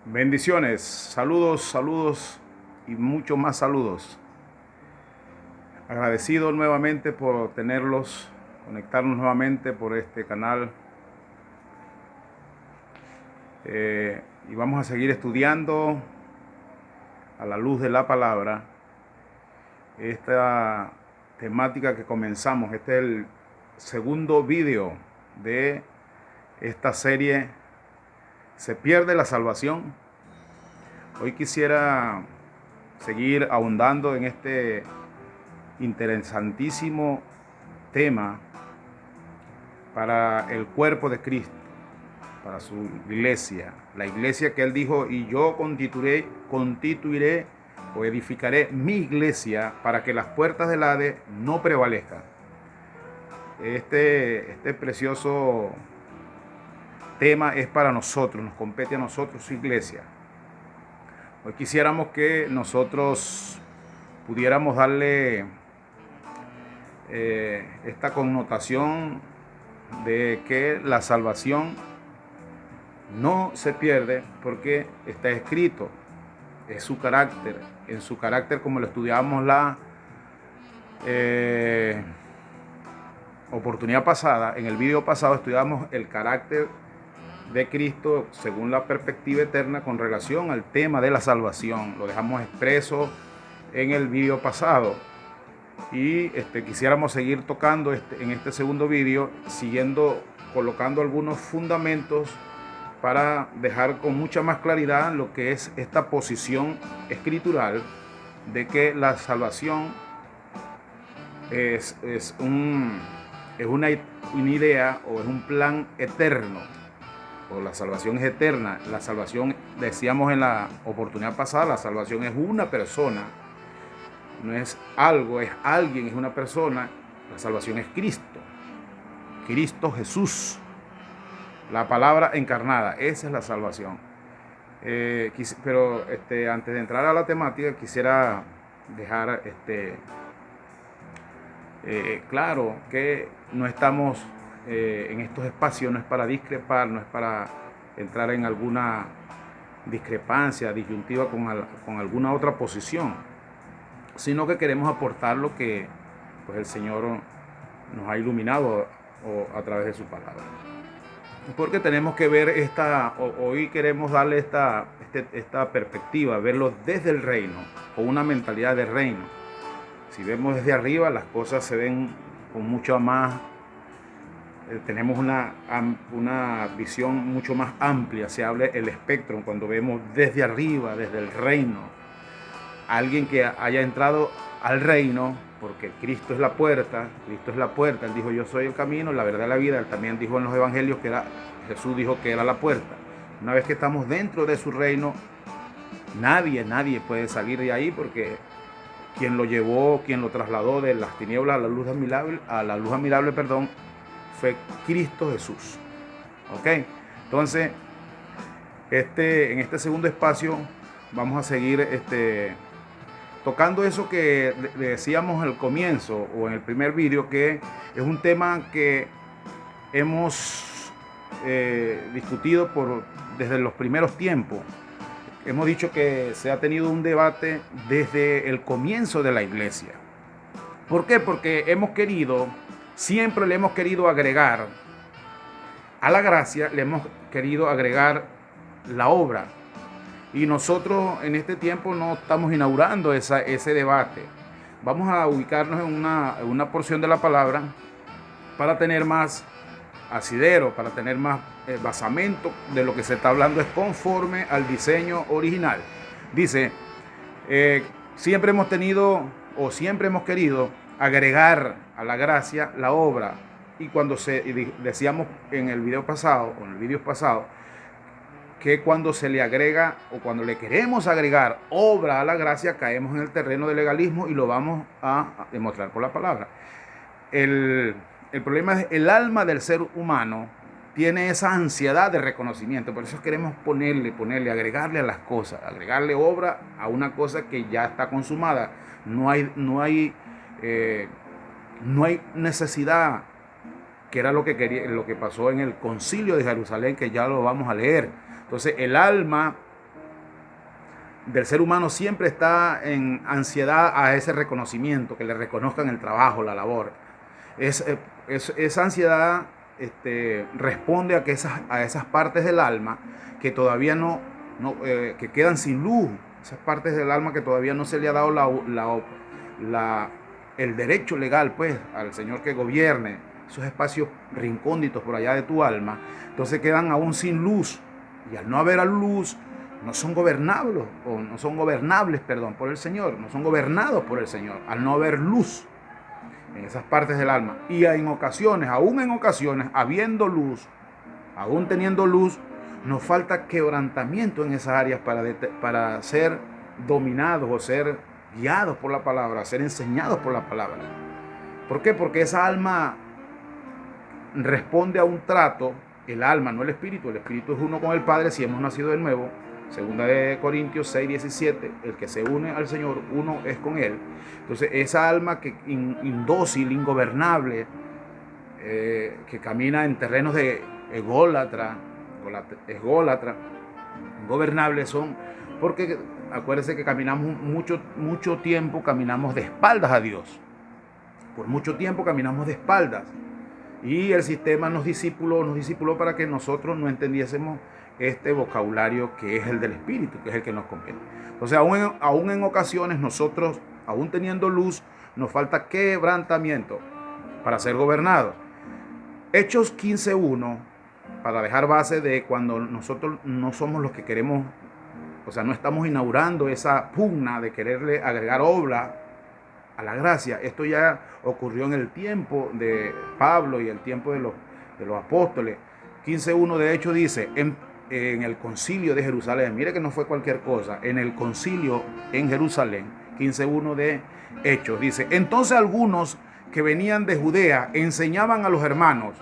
Bendiciones, saludos, saludos y muchos más saludos. Agradecido nuevamente por tenerlos, conectarnos nuevamente por este canal. Y vamos a seguir estudiando a la luz de la palabra esta temática que comenzamos. Este es el segundo video de esta serie ¿Se pierde la salvación? Hoy quisiera seguir ahondando en este interesantísimo tema para el cuerpo de Cristo, para su iglesia, la iglesia que Él dijo, y yo constituiré o edificaré mi iglesia para que las puertas del Hades no prevalezcan. Este precioso tema es para nosotros, nos compete a nosotros, su iglesia. Hoy quisiéramos que nosotros pudiéramos darle esta connotación de que la salvación no se pierde porque está escrito, es su carácter, en su carácter, como lo estudiamos la oportunidad pasada, en el video pasado estudiamos el carácter de Cristo según la perspectiva eterna con relación al tema de la salvación. Lo dejamos expreso en el video pasado y quisiéramos seguir tocando en este segundo video, siguiendo colocando algunos fundamentos para dejar con mucha más claridad lo que es esta posición escritural de que la salvación es una idea o es un plan eterno, o la salvación es eterna. La salvación, decíamos en la oportunidad pasada, la salvación es una persona, no es algo, es alguien, es una persona. La salvación es Cristo, Cristo Jesús, la palabra encarnada. Esa es la salvación. Pero antes de entrar a la temática, quisiera dejar claro que no estamos en estos espacios, no es para discrepar, no es para entrar en alguna discrepancia, disyuntiva con alguna otra posición, sino que queremos aportar lo que pues, el Señor nos ha iluminado a través de su palabra. Porque tenemos que ver hoy queremos darle esta perspectiva, verlo desde el reino, con una mentalidad de reino. Si vemos desde arriba, las cosas se ven con mucho más, tenemos una visión mucho más amplia, se habla el espectro, cuando vemos desde arriba, desde el reino. Alguien que haya entrado al reino, porque Cristo es la puerta, Él dijo, yo soy el camino, la verdad y la vida. Él también dijo en los evangelios Jesús dijo que era la puerta. Una vez que estamos dentro de su reino, nadie puede salir de ahí, porque quien lo llevó, quien lo trasladó de las tinieblas a la luz admirable, fue Cristo Jesús. ¿Ok? Entonces, en este segundo espacio vamos a seguir tocando eso que decíamos al comienzo o en el primer vídeo, que es un tema que hemos discutido desde los primeros tiempos. Hemos dicho que se ha tenido un debate desde el comienzo de la iglesia. ¿Por qué? Porque siempre le hemos querido agregar a la gracia, le hemos querido agregar la obra. Y nosotros en este tiempo no estamos inaugurando ese debate. Vamos a ubicarnos en una porción de la palabra para tener más asidero, para tener más basamento de lo que se está hablando, es conforme al diseño original. Dice, siempre hemos querido agregar a la gracia la obra. Y cuando decíamos en el video pasado, o en el video pasado, que cuando se le agrega o cuando le queremos agregar obra a la gracia, caemos en el terreno del legalismo, y lo vamos a demostrar por la palabra. El problema es el alma del ser humano tiene esa ansiedad de reconocimiento, por eso queremos ponerle, agregarle a las cosas, agregarle obra a una cosa que ya está consumada. No hay necesidad, que era lo que pasó en el Concilio de Jerusalén, que ya lo vamos a leer. Entonces el alma del ser humano siempre está en ansiedad a ese reconocimiento, que le reconozcan el trabajo, la labor. Esa ansiedad responde a esas partes del alma que todavía que quedan sin luz, esas partes del alma que todavía no se le ha dado el derecho legal, pues, al Señor que gobierne esos espacios rincónditos por allá de tu alma. Entonces quedan aún sin luz, y al no haber luz no son gobernables, por el Señor, no son gobernados por el Señor, al no haber luz en esas partes del alma. Y aún en ocasiones, habiendo luz, aún teniendo luz, nos falta quebrantamiento en esas áreas para ser dominados o ser guiados por la palabra, ser enseñados por la palabra. ¿Por qué? Porque esa alma responde a un trato, el alma, no el espíritu es uno con el Padre si hemos nacido de nuevo. Segunda de Corintios 6:17, el que se une al Señor, uno es con Él. Entonces esa alma que indócil, ingobernable, que camina en terrenos de ególatra, ingobernables son, porque acuérdense que caminamos mucho tiempo, caminamos de espaldas a Dios. Por mucho tiempo caminamos de espaldas. Y el sistema nos discipuló para que nosotros no entendiésemos este vocabulario que es el del Espíritu, que es el que nos conviene. Entonces, aún en ocasiones nosotros, aún teniendo luz, nos falta quebrantamiento para ser gobernados. Hechos 15:1, para dejar base de cuando nosotros no somos los que queremos, o sea, no estamos inaugurando esa pugna de quererle agregar obra a la gracia. Esto ya ocurrió en el tiempo de Pablo y el tiempo de los apóstoles. 15:1 de hecho dice, en el concilio de Jerusalén, mire que no fue cualquier cosa, en el concilio en Jerusalén, 15:1 de Hechos, dice, entonces algunos que venían de Judea enseñaban a los hermanos,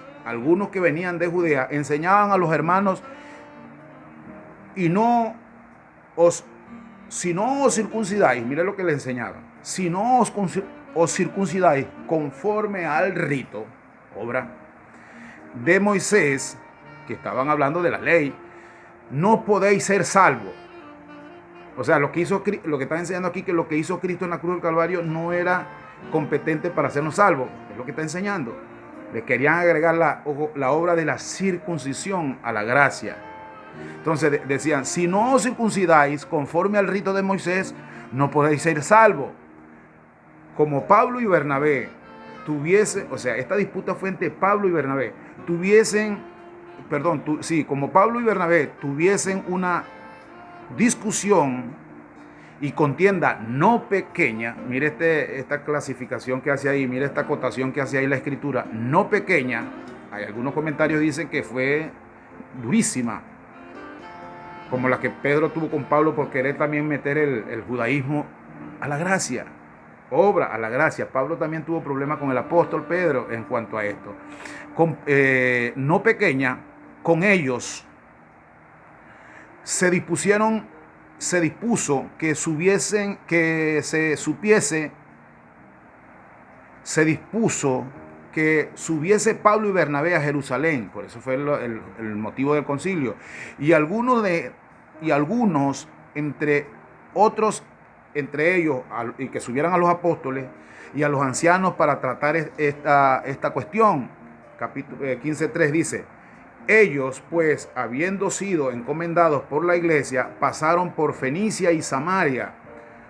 y si no os circuncidáis, mire lo que le enseñaban, si no os circuncidáis conforme al rito, obra de Moisés, que estaban hablando de la ley, no podéis ser salvos. O sea, lo que está enseñando aquí, que lo que hizo Cristo en la cruz del Calvario no era competente para hacernos salvos, es lo que está enseñando. Le querían agregar la obra de la circuncisión a la gracia. Entonces decían, si no os circuncidáis conforme al rito de Moisés, no podéis ser salvos. Como Pablo y Bernabé esta disputa fue entre Pablo y Bernabé, como Pablo y Bernabé tuviesen una discusión y contienda no pequeña, mire esta clasificación que hace ahí, mire esta acotación que hace ahí la escritura, no pequeña, hay algunos comentarios que dicen que fue durísima, como la que Pedro tuvo con Pablo por querer también meter el judaísmo a la gracia, obra a la gracia. Pablo también tuvo problemas con el apóstol Pedro en cuanto a esto. No pequeña, con ellos se dispuso que subiese Pablo y Bernabé a Jerusalén. Por eso fue el motivo del concilio. Y algunos entre ellos, y que subieran a los apóstoles y a los ancianos para tratar esta cuestión. Capítulo 15:3 dice, ellos pues, habiendo sido encomendados por la iglesia, pasaron por Fenicia y Samaria,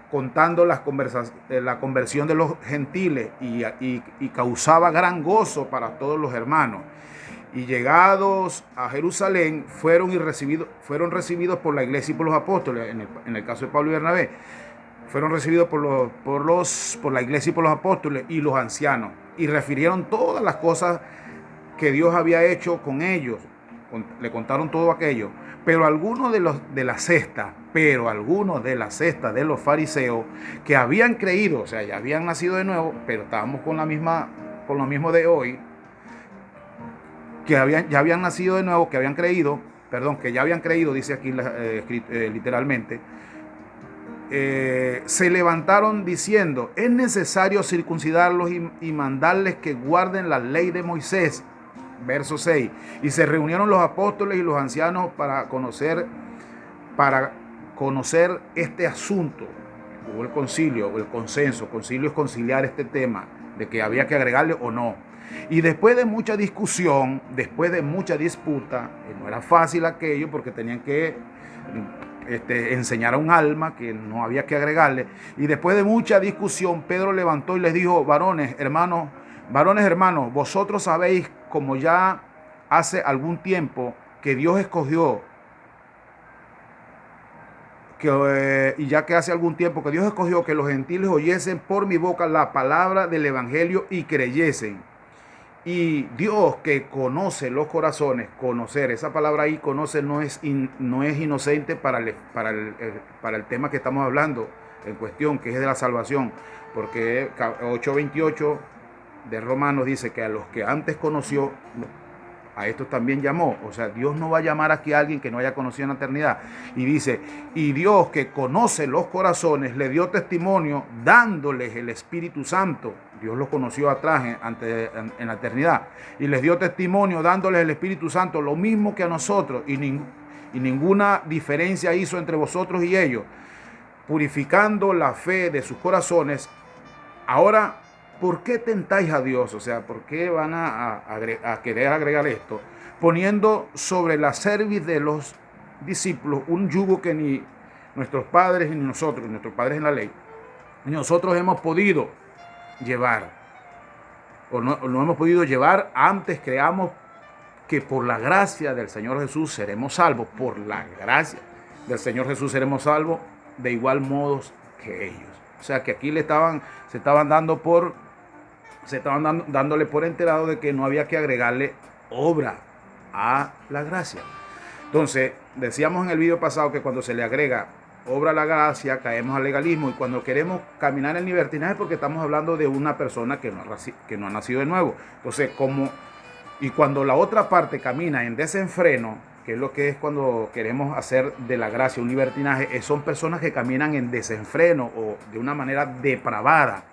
contando la conversión de los gentiles, y causaba gran gozo para todos los hermanos. Y llegados a Jerusalén, fueron recibidos por la iglesia y por los apóstoles. En el caso de Pablo y Bernabé, fueron recibidos por la iglesia y por los apóstoles y los ancianos, y refirieron todas las cosas que Dios había hecho con ellos. Le contaron todo aquello. Pero algunos de la cesta de los fariseos que habían creído, o sea, ya habían nacido de nuevo, pero estábamos con lo mismo de hoy, que ya habían nacido de nuevo, que ya habían creído, dice aquí literalmente, se levantaron diciendo, es necesario circuncidarlos y mandarles que guarden la ley de Moisés. Verso 6. Y se reunieron los apóstoles y los ancianos para conocer este asunto, hubo el concilio o el consenso. Concilio es conciliar este tema de que había que agregarle o no. Y después de mucha discusión, después de mucha disputa, no era fácil aquello porque tenían que enseñar a un alma que no había que agregarle. Y después de mucha discusión, Pedro levantó y les dijo: varones, hermanos, vosotros sabéis, como ya hace algún tiempo, que Dios escogió, y ya que hace algún tiempo que Dios escogió que los gentiles oyesen por mi boca la palabra del evangelio y creyesen. Y Dios, que conoce los corazones, conocer, esa palabra ahí, conoce, no es inocente para el tema que estamos hablando en cuestión, que es de la salvación, porque 8:28 de Romanos dice que a los que antes conoció, a estos también llamó. O sea, Dios no va a llamar aquí a alguien que no haya conocido en la eternidad. Y dice: y Dios, que conoce los corazones, le dio testimonio dándoles el Espíritu Santo. Dios los conoció atrás en la eternidad y les dio testimonio dándoles el Espíritu Santo, lo mismo que a nosotros, y ninguna diferencia hizo entre vosotros y ellos, purificando la fe de sus corazones. Ahora, ¿por qué tentáis a Dios? O sea, ¿por qué van a querer agregar esto? Poniendo sobre la cerviz de los discípulos un yugo que ni nuestros padres ni nosotros, nuestros padres en la ley, ni nosotros hemos podido llevar. O no hemos podido llevar. Antes creamos que por la gracia del Señor Jesús seremos salvos. Por la gracia del Señor Jesús seremos salvos de igual modo que ellos. O sea, que aquí se estaban dándole por enterado de que no había que agregarle obra a la gracia. Entonces, decíamos en el video pasado que cuando se le agrega obra a la gracia, caemos al legalismo, y cuando queremos caminar en libertinaje es porque estamos hablando de una persona que no ha nacido de nuevo. Entonces, y cuando la otra parte camina en desenfreno, que es lo que es cuando queremos hacer de la gracia un libertinaje, son personas que caminan en desenfreno o de una manera depravada,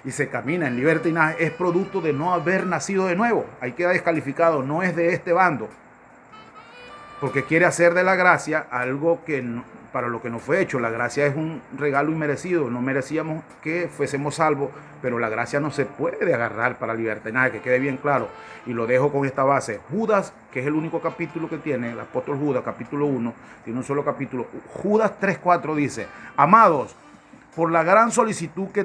y se camina en libertinaje, es producto de no haber nacido de nuevo. Ahí queda descalificado, no es de este bando, porque quiere hacer de la gracia algo que para lo que no fue hecho. La gracia es un regalo inmerecido, no merecíamos que fuésemos salvos, pero la gracia no se puede agarrar para libertinaje, que quede bien claro, y lo dejo con esta base. Judas, que es el único capítulo que tiene, el apóstol Judas, capítulo 1, tiene un solo capítulo. Judas 3:4 dice: amados, por la gran solicitud que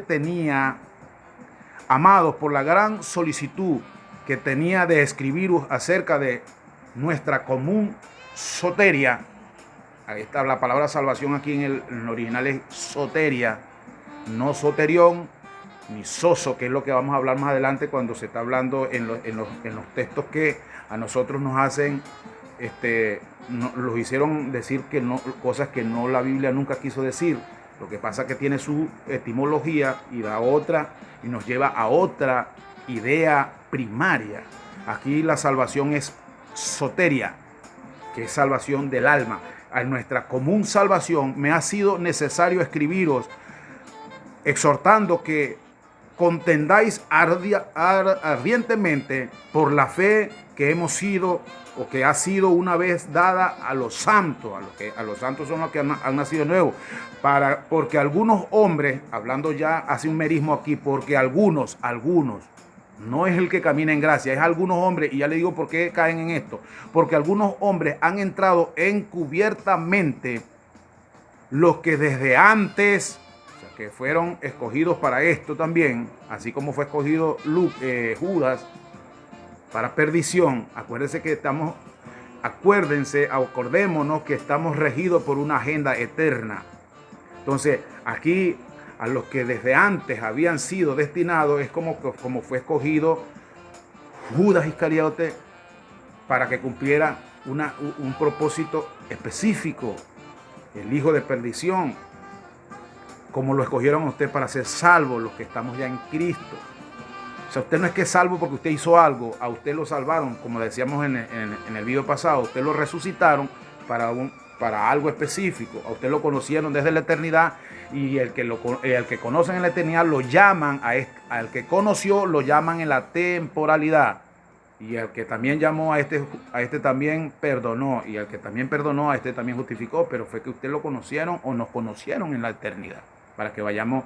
tenía de escribiros acerca de nuestra común soteria. Ahí está la palabra salvación, aquí en el original es soteria, no soterión ni soso, que es lo que vamos a hablar más adelante cuando se está hablando en los textos que a nosotros nos hacen, los hicieron decir que no, cosas que no, la Biblia nunca quiso decir. Lo que pasa es que tiene su etimología y da otra, y nos lleva a otra idea primaria. Aquí la salvación es soteria, que es salvación del alma. A nuestra común salvación me ha sido necesario escribiros, exhortando que contendáis ardientemente por la fe que hemos sido, o que ha sido una vez dada a los santos. A los santos son los que han nacido de nuevo. Porque algunos hombres, hablando ya, hace un merismo aquí, porque algunos, no es el que camina en gracia, es algunos hombres, y ya le digo por qué caen en esto. Porque algunos hombres han entrado encubiertamente, los que desde antes, o sea, que fueron escogidos para esto también, así como fue escogido Judas para perdición. Acordémonos que estamos regidos por una agenda eterna. Entonces, aquí, a los que desde antes habían sido destinados, es como fue escogido Judas Iscariote para que cumpliera un propósito específico, el hijo de perdición, como lo escogieron a usted para ser salvo, los que estamos ya en Cristo. O sea, usted no es que es salvo porque usted hizo algo, a usted lo salvaron, como decíamos en el video pasado, usted lo resucitaron para algo específico. A usted lo conocieron desde la eternidad, y el que conocen en la eternidad lo llaman, al que conoció lo llaman en la temporalidad. Y el que también llamó a este también perdonó. Y el que también perdonó, a este también justificó. Pero fue que ustedes lo conocieron o nos conocieron en la eternidad. Para que vayamos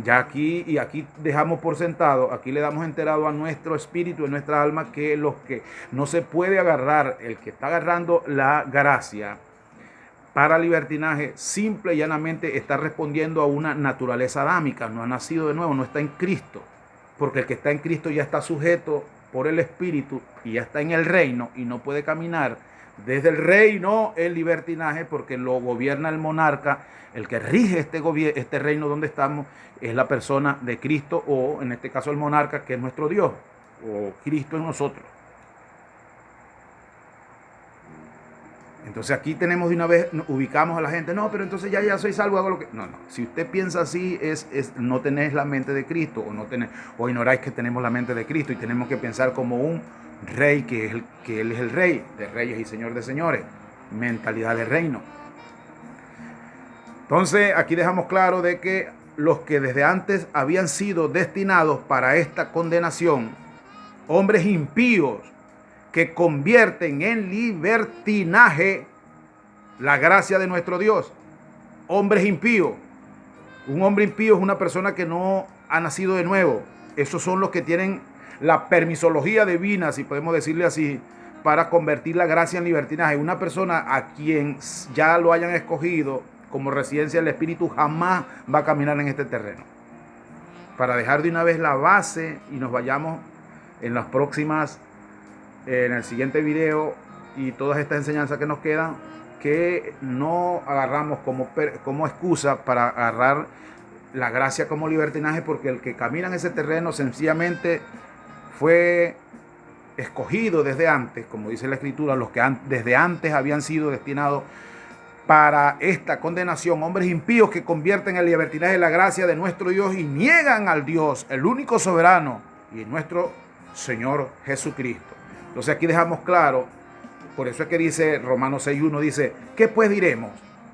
ya aquí, y aquí dejamos por sentado, aquí le damos enterado a nuestro espíritu, a nuestra alma, que los que no se puede agarrar, el que está agarrando la gracia para libertinaje, simple y llanamente está respondiendo a una naturaleza adámica, no ha nacido de nuevo, no está en Cristo, porque el que está en Cristo ya está sujeto por el Espíritu y ya está en el reino y no puede caminar desde el reino el libertinaje, porque lo gobierna el monarca. El que rige este reino donde estamos es la persona de Cristo, o en este caso el monarca, que es nuestro Dios, o Cristo en nosotros. Entonces aquí tenemos de una vez, ubicamos a la gente, no, pero entonces ya soy salvo, hago lo que... No. Si usted piensa así, es no tenés la mente de Cristo, o ignoráis que tenemos la mente de Cristo y tenemos que pensar como un rey, que Él es el rey de reyes y señor de señores, mentalidad de reino. Entonces aquí dejamos claro de que los que desde antes habían sido destinados para esta condenación, hombres impíos, que convierten en libertinaje la gracia de nuestro Dios. Hombres impíos. Un hombre impío es una persona que no ha nacido de nuevo. Esos son los que tienen la permisología divina, si podemos decirle así, para convertir la gracia en libertinaje. Una persona a quien ya lo hayan escogido como residencia del Espíritu jamás va a caminar en este terreno. Para dejar de una vez la base y nos vayamos en las próximas, en el siguiente video, y todas estas enseñanzas que nos quedan, que no agarramos como excusa para agarrar la gracia como libertinaje, porque el que camina en ese terreno sencillamente fue escogido desde antes, como dice la Escritura, los que desde antes habían sido destinados para esta condenación, hombres impíos que convierten el libertinaje la gracia de nuestro Dios y niegan al Dios, el único soberano, y nuestro Señor Jesucristo. Entonces aquí dejamos claro, por eso es que dice Romanos 6:1, dice, ¿qué pues diremos?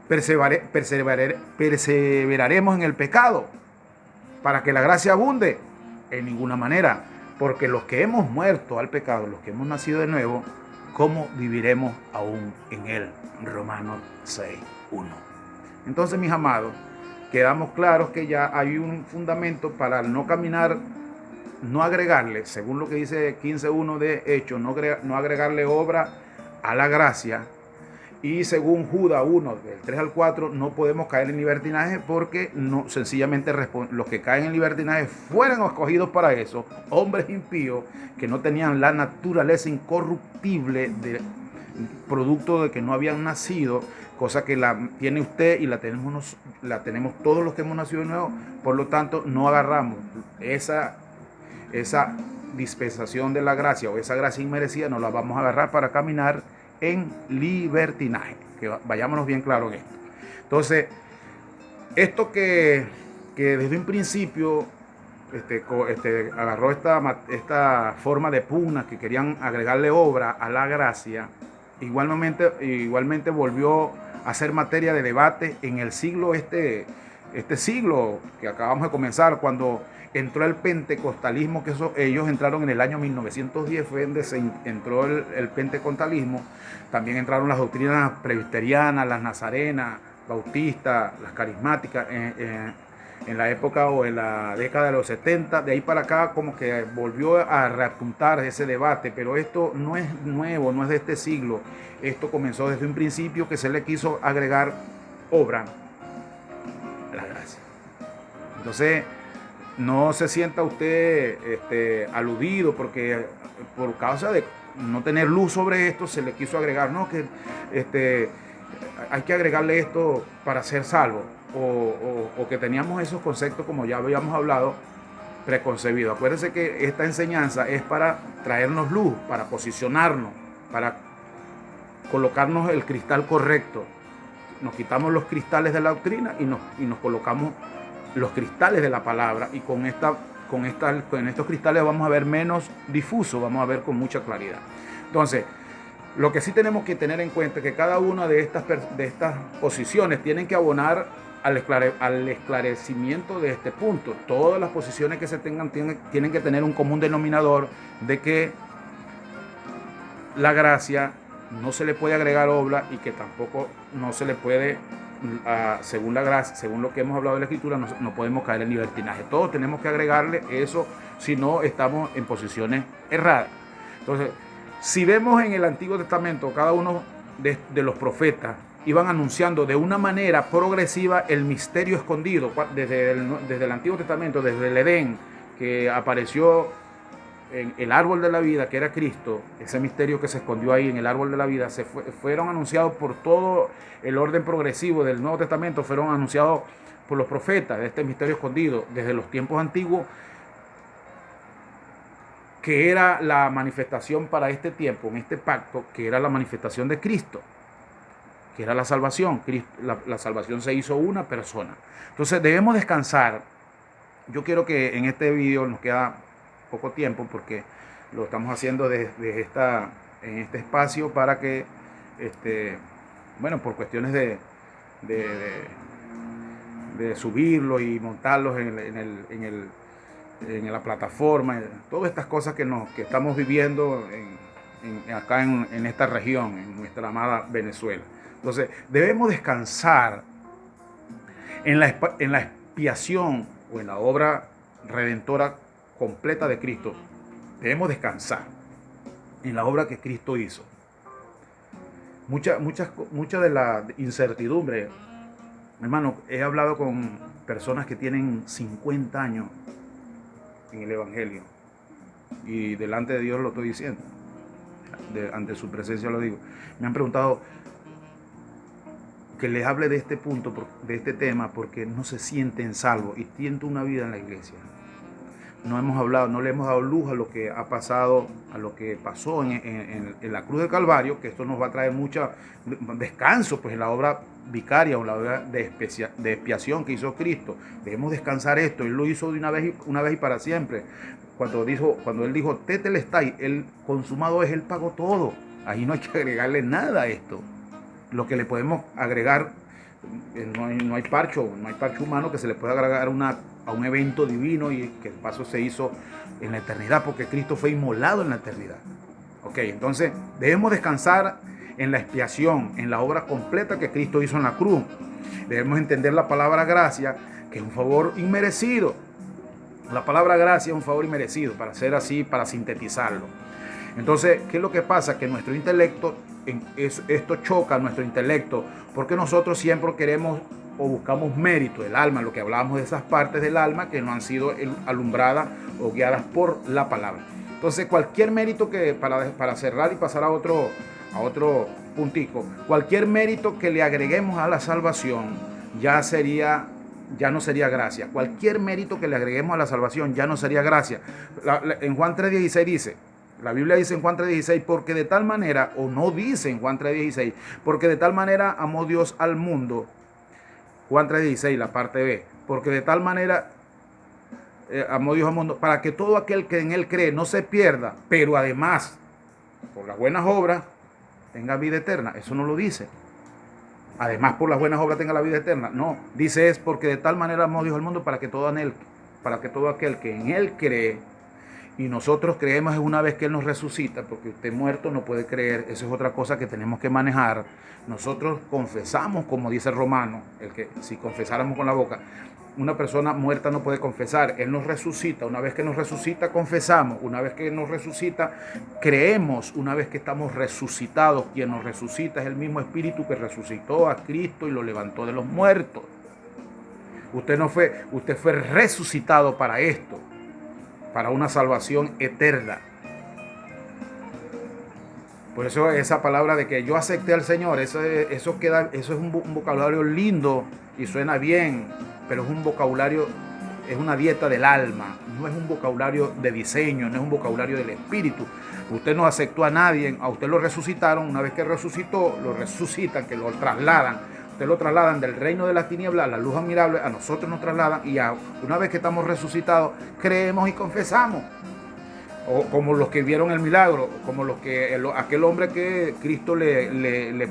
¿Perseveraremos en el pecado para que la gracia abunde? En ninguna manera, porque los que hemos muerto al pecado, los que hemos nacido de nuevo, ¿cómo viviremos aún en él? Romanos 6:1. Entonces, mis amados, quedamos claros que ya hay un fundamento para no caminar, no agregarle, según lo que dice 15:1 de Hechos, no agregarle obra a la gracia. Y según Judas 1, del 3 al 4, no podemos caer en libertinaje, porque no, sencillamente los que caen en libertinaje fueron escogidos para eso, hombres impíos que no tenían la naturaleza incorruptible de producto de que no habían nacido, cosa que la tiene usted y la tenemos todos los que hemos nacido de nuevo. Por lo tanto, no agarramos esa dispensación de la gracia, o esa gracia inmerecida, no la vamos a agarrar para caminar en libertinaje. Que vayámonos bien claro en esto. Entonces, esto que desde un principio agarró esta forma de pugna, que querían agregarle obra a la gracia, igualmente volvió a ser materia de debate en el siglo, este siglo que acabamos de comenzar, cuando entró el pentecostalismo, que ellos entraron en el año 1910, fue donde entró el pentecostalismo. También entraron las doctrinas presbiterianas, las nazarenas, bautistas, las carismáticas, en la época o en la década de los 70. De ahí para acá como que volvió a reapuntar ese debate, pero esto no es nuevo, no es de este siglo. Esto comenzó desde un principio, que se le quiso agregar obra a la gracia. Entonces, no se sienta usted aludido, porque por causa de no tener luz sobre esto se le quiso agregar, no, que hay que agregarle esto para ser salvo, o que teníamos esos conceptos, como ya habíamos hablado, preconcebidos. Acuérdense que esta enseñanza es para traernos luz, para posicionarnos, para colocarnos el cristal correcto. Nos quitamos los cristales de la doctrina y nos colocamos los cristales de la palabra, y con estos cristales vamos a ver menos difuso, vamos a ver con mucha claridad. Entonces, lo que sí tenemos que tener en cuenta es que cada una de estas posiciones tienen que abonar al esclarecimiento de este punto. Todas las posiciones que se tengan tienen que tener un común denominador de que la gracia no se le puede agregar obra y que tampoco no se le puede, según la gracia, según lo que hemos hablado de la Escritura, no podemos caer en libertinaje. Todos tenemos que agregarle eso, si no estamos en posiciones erradas. Entonces, si vemos en el Antiguo Testamento, cada uno de los profetas iban anunciando de una manera progresiva el misterio escondido desde el Antiguo Testamento, desde el Edén, que apareció en el árbol de la vida, que era Cristo. Ese misterio que se escondió ahí en el árbol de la vida fueron anunciados por todo el orden progresivo del Nuevo Testamento, fueron anunciados por los profetas de este misterio escondido desde los tiempos antiguos, que era la manifestación para este tiempo, en este pacto, que era la manifestación de Cristo, que era la salvación. La salvación se hizo una persona. Entonces debemos descansar. Yo quiero que en este video, nos queda poco tiempo porque lo estamos haciendo en este espacio para que, por cuestiones de subirlo y montarlos en la plataforma, todas estas cosas que estamos viviendo acá en esta región, en nuestra amada Venezuela. Entonces debemos descansar en la expiación o en la obra redentora completa de Cristo. Debemos descansar en la obra que Cristo hizo. Mucha de la incertidumbre, hermano, he hablado con personas que tienen 50 años en el Evangelio, y delante de Dios lo estoy diciendo, ante su presencia lo digo. Me han preguntado que les hable de este punto, de este tema, porque no se sienten salvos y tienen una vida en la iglesia. No le hemos dado luz a lo que ha pasado, a lo que pasó en la cruz del Calvario, que esto nos va a traer mucho descanso, pues, en la obra vicaria o la obra de expiación que hizo Cristo. Debemos descansar esto. Él lo hizo de una vez y para siempre. Cuando Él dijo, tetelestai, el consumado es, Él pagó todo. Ahí no hay que agregarle nada a esto. Lo que le podemos agregar, no hay parcho humano que se le pueda agregar a un evento divino, y que el paso se hizo en la eternidad, porque Cristo fue inmolado en la eternidad. Ok, entonces debemos descansar en la expiación, en la obra completa que Cristo hizo en la cruz. Debemos entender la palabra gracia, que es un favor inmerecido. La palabra gracia es un favor inmerecido, para ser así, para sintetizarlo. Entonces, ¿qué es lo que pasa? Que nuestro intelecto, esto choca a nuestro intelecto, porque nosotros siempre queremos o buscamos mérito del alma, lo que hablábamos de esas partes del alma que no han sido alumbradas o guiadas por la palabra. Entonces, cualquier mérito que, para cerrar y pasar a otro puntico, cualquier mérito que le agreguemos a la salvación ya no sería gracia. Cualquier mérito que le agreguemos a la salvación ya no sería gracia. En Juan 3:16 dice, la Biblia dice en Juan 3:16, porque de tal manera, o no dice en Juan 3:16, porque de tal manera amó Dios al mundo. Juan 3:16, la parte B, porque de tal manera amó Dios al mundo, para que todo aquel que en Él cree no se pierda, pero además, por las buenas obras, tenga vida eterna. Eso no lo dice. Además, por las buenas obras tenga la vida eterna. No, dice es porque de tal manera amó Dios al mundo, para que todo aquel que en Él cree, y nosotros creemos una vez que Él nos resucita, porque usted muerto no puede creer. Eso es otra cosa que tenemos que manejar. Nosotros confesamos, como dice el Romano, si confesáramos con la boca, una persona muerta no puede confesar. Él nos resucita. Una vez que nos resucita, confesamos. Una vez que nos resucita, creemos. Una vez que estamos resucitados, quien nos resucita es el mismo Espíritu que resucitó a Cristo y lo levantó de los muertos. Usted fue resucitado para esto, para una salvación eterna. Por eso esa palabra de que yo acepté al Señor, eso es un vocabulario lindo y suena bien, pero es un vocabulario, es una dieta del alma, no es un vocabulario de diseño, no es un vocabulario del espíritu. Usted no aceptó a nadie, a usted lo resucitaron. Una vez que resucitó, lo resucitan, que lo trasladan. Usted lo trasladan del reino de las tinieblas a la luz admirable, a nosotros nos trasladan, y una vez que estamos resucitados, creemos y confesamos. O como los que vieron el milagro, como aquel hombre que Cristo le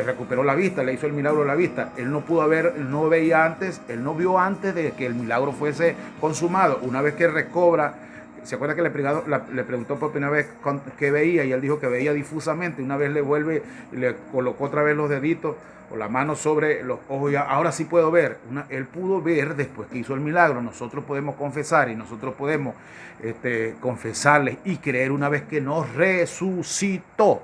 recuperó la vista, le hizo el milagro de la vista. Él no veía antes, él no vio antes de que el milagro fuese consumado. Una vez que recobra, se acuerda que le preguntó por primera vez qué veía y él dijo que veía difusamente. Una vez le vuelve y le colocó otra vez los deditos o la mano sobre los ojos y ahora sí puedo ver. Él pudo ver después que hizo el milagro. Nosotros podemos confesar y nosotros podemos confesarles y creer una vez que nos resucitó.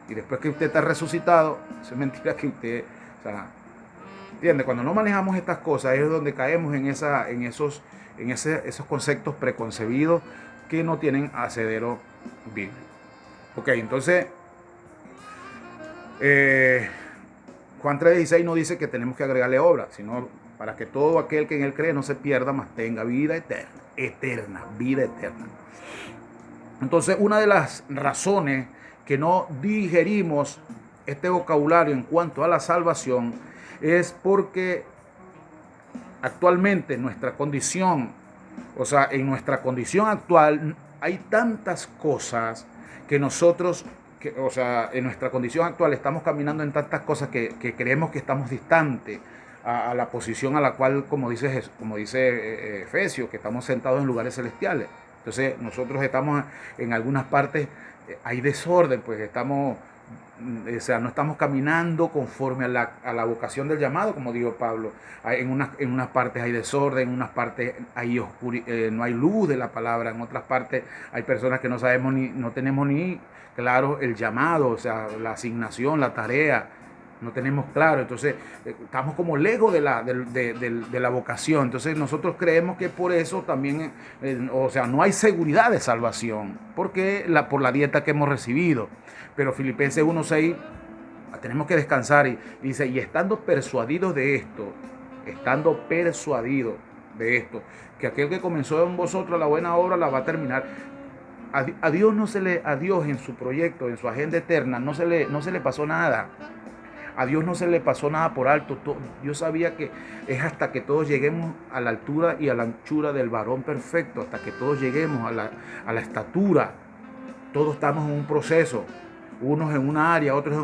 Y después que usted está resucitado, eso es mentira que usted, o sea, ¿entiende? Cuando no manejamos estas cosas es donde caemos en esos conceptos preconcebidos que no tienen asidero bíblico. Ok, entonces Juan 3:16 no dice que tenemos que agregarle obra, sino para que todo aquel que en él cree no se pierda, mas tenga vida eterna, vida eterna. Entonces, una de las razones que no digerimos este vocabulario en cuanto a la salvación es porque actualmente nuestra condición, o sea, en nuestra condición actual hay tantas cosas que nosotros, o sea, en nuestra condición actual estamos caminando en tantas cosas que creemos que estamos distantes a la posición a la cual, como dice Efesios, que estamos sentados en lugares celestiales. Entonces nosotros estamos en algunas partes, hay desorden, pues estamos, o sea, no estamos caminando conforme a la vocación del llamado, como dijo Pablo. En unas partes hay desorden, en unas partes hay no hay luz de la palabra, en otras partes hay personas que no sabemos no tenemos ni claro el llamado, o sea, la asignación, la tarea, no tenemos claro. Entonces estamos como lejos de la vocación. Entonces nosotros creemos que por eso también, o sea, no hay seguridad de salvación, porque por la dieta que hemos recibido. Pero Filipenses 1:6, tenemos que descansar y dice, y estando persuadidos de esto, que aquel que comenzó en vosotros la buena obra la va a terminar. A Dios en su proyecto, en su agenda eterna, no se le pasó nada. A Dios no se le pasó nada por alto. Dios sabía que es hasta que todos lleguemos a la altura y a la anchura del varón perfecto, hasta que todos lleguemos a la estatura. Todos estamos en un proceso, unos en una área, otros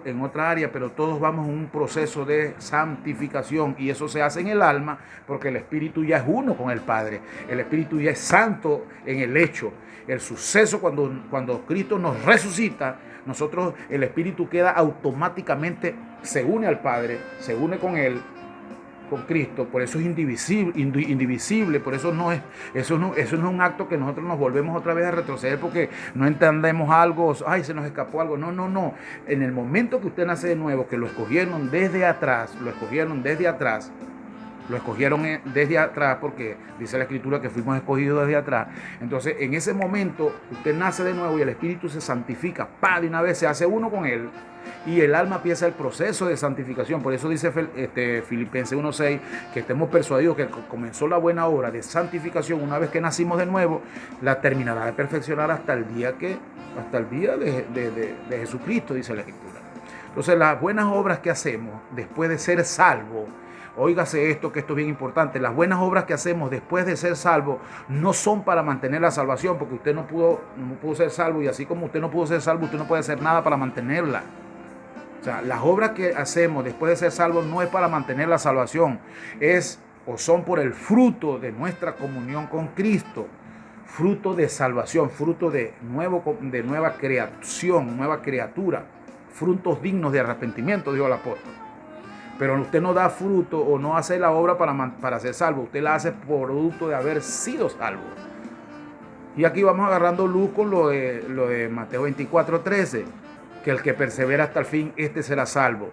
en otra área, pero todos vamos en un proceso de santificación, y eso se hace en el alma porque el Espíritu ya es uno con el Padre. El Espíritu ya es santo en el hecho. El suceso cuando Cristo nos resucita, nosotros, el Espíritu queda automáticamente, se une al Padre, se une con Él, con Cristo. Por eso es indivisible, por eso eso no es un acto que nosotros nos volvemos otra vez a retroceder porque no entendemos algo, ay, se nos escapó algo. No. En el momento que usted nace de nuevo, que lo escogieron desde atrás, porque dice la Escritura que fuimos escogidos desde atrás. Entonces, en ese momento, usted nace de nuevo y el Espíritu se santifica. De una vez se hace uno con Él y el alma empieza el proceso de santificación. Por eso dice Filipenses 1:6, que estemos persuadidos que comenzó la buena obra de santificación una vez que nacimos de nuevo, la terminará de perfeccionar hasta el día de Jesucristo, dice la Escritura. Entonces, las buenas obras que hacemos después de ser salvos, óigase esto, que esto es bien importante. Las buenas obras que hacemos después de ser salvo no son para mantener la salvación, porque usted no pudo ser salvo, y así como usted no pudo ser salvo, usted no puede hacer nada para mantenerla. O sea, las obras que hacemos después de ser salvos no es para mantener la salvación, son por el fruto de nuestra comunión con Cristo, fruto de salvación, fruto de nueva creación, nueva criatura, frutos dignos de arrepentimiento, dijo el apóstol. Pero usted no da fruto o no hace la obra para ser salvo. Usted la hace producto de haber sido salvo. Y aquí vamos agarrando luz con lo de Mateo 24:13. Que el que persevera hasta el fin, este será salvo.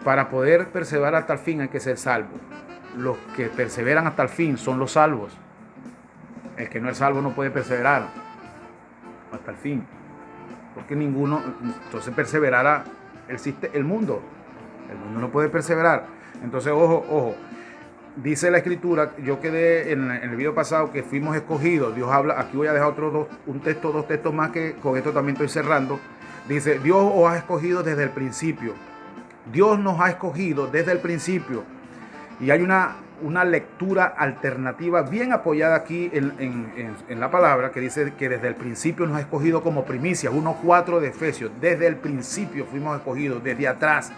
Para poder perseverar hasta el fin hay que ser salvo. Los que perseveran hasta el fin son los salvos. El que no es salvo no puede perseverar hasta el fin. Porque ninguno, entonces perseverará el mundo. El mundo no puede perseverar. Entonces, ojo. Dice la Escritura, yo quedé en el video pasado que fuimos escogidos. Dios habla, aquí voy a dejar dos textos más, que con esto también estoy cerrando. Dice, Dios os ha escogido desde el principio. Dios nos ha escogido desde el principio. Y hay una lectura alternativa bien apoyada aquí en la palabra, que dice que desde el principio nos ha escogido como primicias. 1:4 de Efesios. Desde el principio fuimos escogidos, desde atrás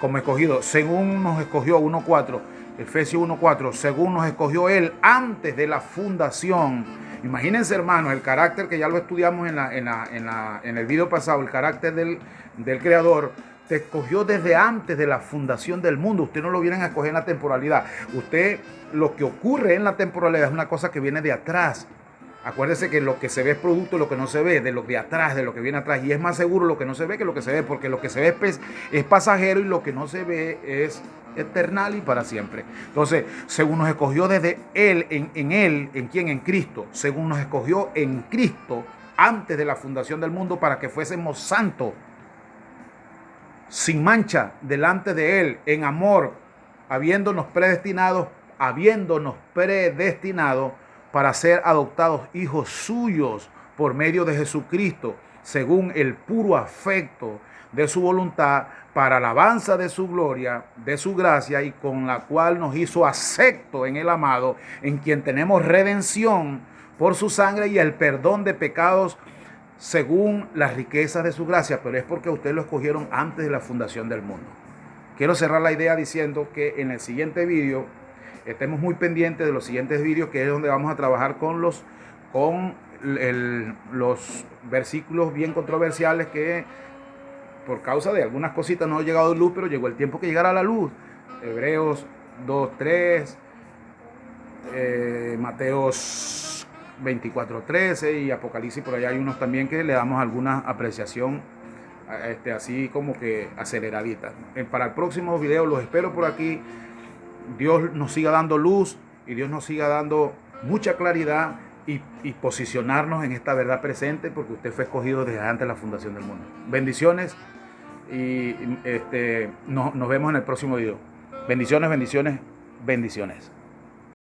como escogidos, según nos escogió. 1:4. Efesios 1:4, según nos escogió Él antes de la fundación. Imagínense, hermanos, el carácter que ya lo estudiamos en el video pasado, el carácter del Creador. Te escogió desde antes de la fundación del mundo. Usted no lo viene a escoger en la temporalidad. Usted, lo que ocurre en la temporalidad es una cosa que viene de atrás. Acuérdese que lo que se ve es producto de lo que no se ve, de lo de atrás, de lo que viene atrás. Y es más seguro lo que no se ve que lo que se ve, porque lo que se ve es pasajero y lo que no se ve es eternal y para siempre. Entonces, según nos escogió desde Él, ¿en quién? En Cristo. Según nos escogió en Cristo antes de la fundación del mundo para que fuésemos santos, sin mancha, delante de Él, en amor, habiéndonos predestinado para ser adoptados hijos suyos por medio de Jesucristo, según el puro afecto de su voluntad, para alabanza de su gloria, de su gracia, y con la cual nos hizo acepto en el amado, en quien tenemos redención por su sangre y el perdón de pecados, según las riquezas de su gracia. Pero es porque ustedes lo escogieron antes de la fundación del mundo. Quiero cerrar la idea diciendo que en el siguiente vídeo estemos muy pendientes de los siguientes vídeos, que es donde vamos a trabajar con los versículos bien controversiales que por causa de algunas cositas no ha llegado a luz, pero llegó el tiempo que llegara a la luz. Hebreos 2:3, Mateos 24:13 y Apocalipsis, por allá hay unos también que le damos alguna apreciación así como que aceleradita. Para el próximo video los espero por aquí. Dios nos siga dando luz y Dios nos siga dando mucha claridad y posicionarnos en esta verdad presente, porque usted fue escogido desde antes de la fundación del mundo. Bendiciones y nos vemos en el próximo video. Bendiciones, bendiciones, bendiciones.